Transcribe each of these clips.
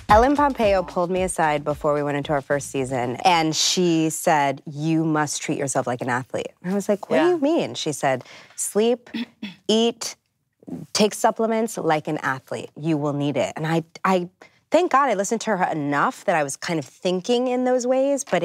Ellen Pompeo pulled me aside before we went into our first season, and she said, you must treat yourself like an athlete. And I was like, what do you mean? She said, sleep, eat, take supplements like an athlete. You will need it. And I thank God I listened to her enough that I was kind of thinking in those ways, but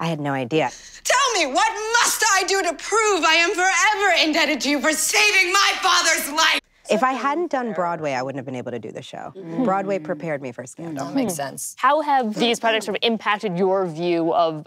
I had no idea. Tell me, what must I do to prove I am forever indebted to you for saving my father's life? If I hadn't done Broadway, I wouldn't have been able to do the show. Broadway prepared me for Scandal. That makes sense. How have these projects sort of impacted your view of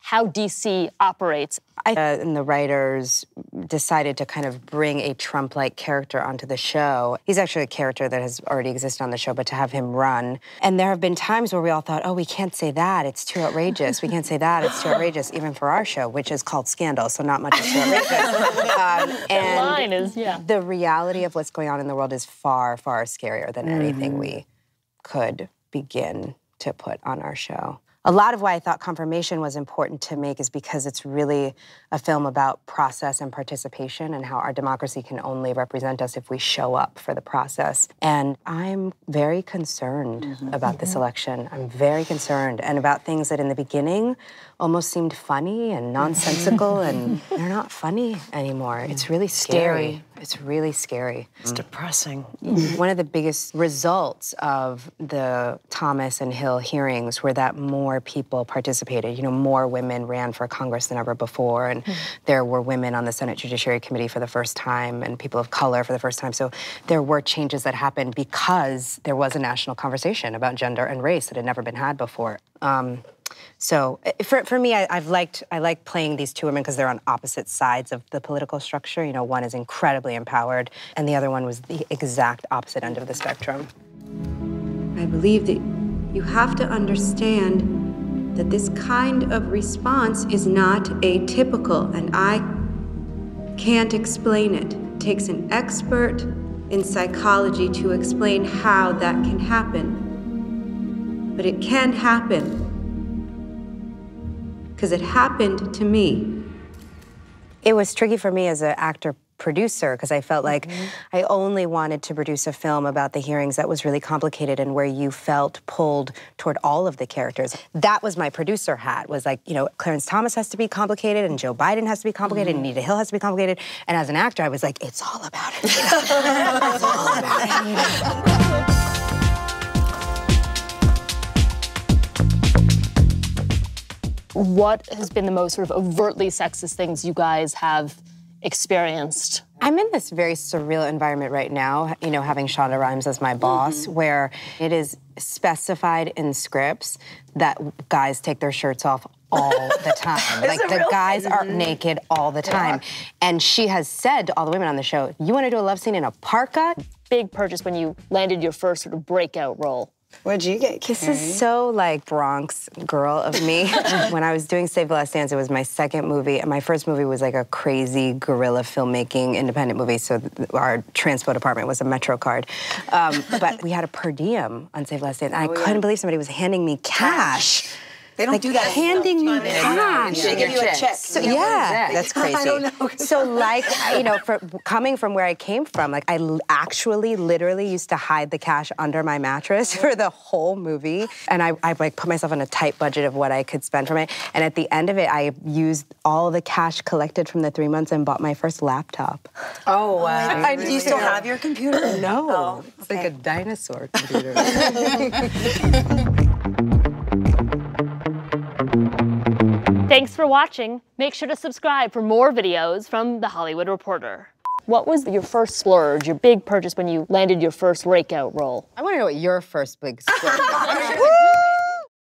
how DC operates? And the writers decided to kind of bring a Trump-like character onto the show. He's actually a character that has already existed on the show, but to have him run. And there have been times where we all thought, oh, we can't say that, it's too outrageous. We can't say that, it's too outrageous, even for our show, which is called Scandal, so not much is too outrageous. And the line is, the reality of what's going on in the world is far, far scarier than anything we could begin to put on our show. A lot of why I thought Confirmation was important to make is because it's really a film about process and participation and how our democracy can only represent us if we show up for the process. And I'm very concerned about this election. I'm very concerned, and about things that in the beginning almost seemed funny and nonsensical, and they're not funny anymore. It's really scary. It's really scary. It's depressing. One of the biggest results of the Thomas and Hill hearings were that more people participated. You know, more women ran for Congress than ever before, and there were women on the Senate Judiciary Committee for the first time, and people of color for the first time. So there were changes that happened because there was a national conversation about gender and race that had never been had before. So for me, I like playing these two women because they're on opposite sides of the political structure. You know, one is incredibly empowered, and the other one was the exact opposite end of the spectrum. I believe that you have to understand that this kind of response is not atypical, and I can't explain it. It takes an expert in psychology to explain how that can happen. But it can happen. Because it happened to me. It was tricky for me as an actor-producer because I felt like I only wanted to produce a film about the hearings that was really complicated and where you felt pulled toward all of the characters. That was my producer hat, was like, you know, Clarence Thomas has to be complicated and Joe Biden has to be complicated and Anita Hill has to be complicated. And as an actor, I was like, it's all about it. It's all about it. What has been the most sort of overtly sexist things you guys have experienced? I'm in this very surreal environment right now, you know, having Shonda Rhimes as my boss, where it is specified in scripts that guys take their shirts off all the time. Like, the guys are naked all the time. And she has said to all the women on the show, you want to do a love scene in a parka? Big purchase when you landed your first sort of breakout role. What'd you get, Carrie? This is so, like, Bronx girl of me. When I was doing Save the Last Dance, it was my second movie, and my first movie was, like, a crazy guerrilla filmmaking independent movie, so our transpo department was a MetroCard. But we had a per diem on Save the Last Dance, and I couldn't believe somebody was handing me cash. They don't do that. Handing me cash. They give you a check. So, yeah, that's crazy. I don't know. So, like, you know, coming from where I came from, like, I actually literally used to hide the cash under my mattress for the whole movie. And I like, put myself on a tight budget of what I could spend from it. And at the end of it, I used all the cash collected from the 3 months and bought my first laptop. Oh, wow. Do you still have your computer? No. Oh, it's like a dinosaur computer. Thanks for watching. Make sure to subscribe for more videos from The Hollywood Reporter. What was your first splurge, your big purchase when you landed your first breakout role? I want to know what your first big splurge was.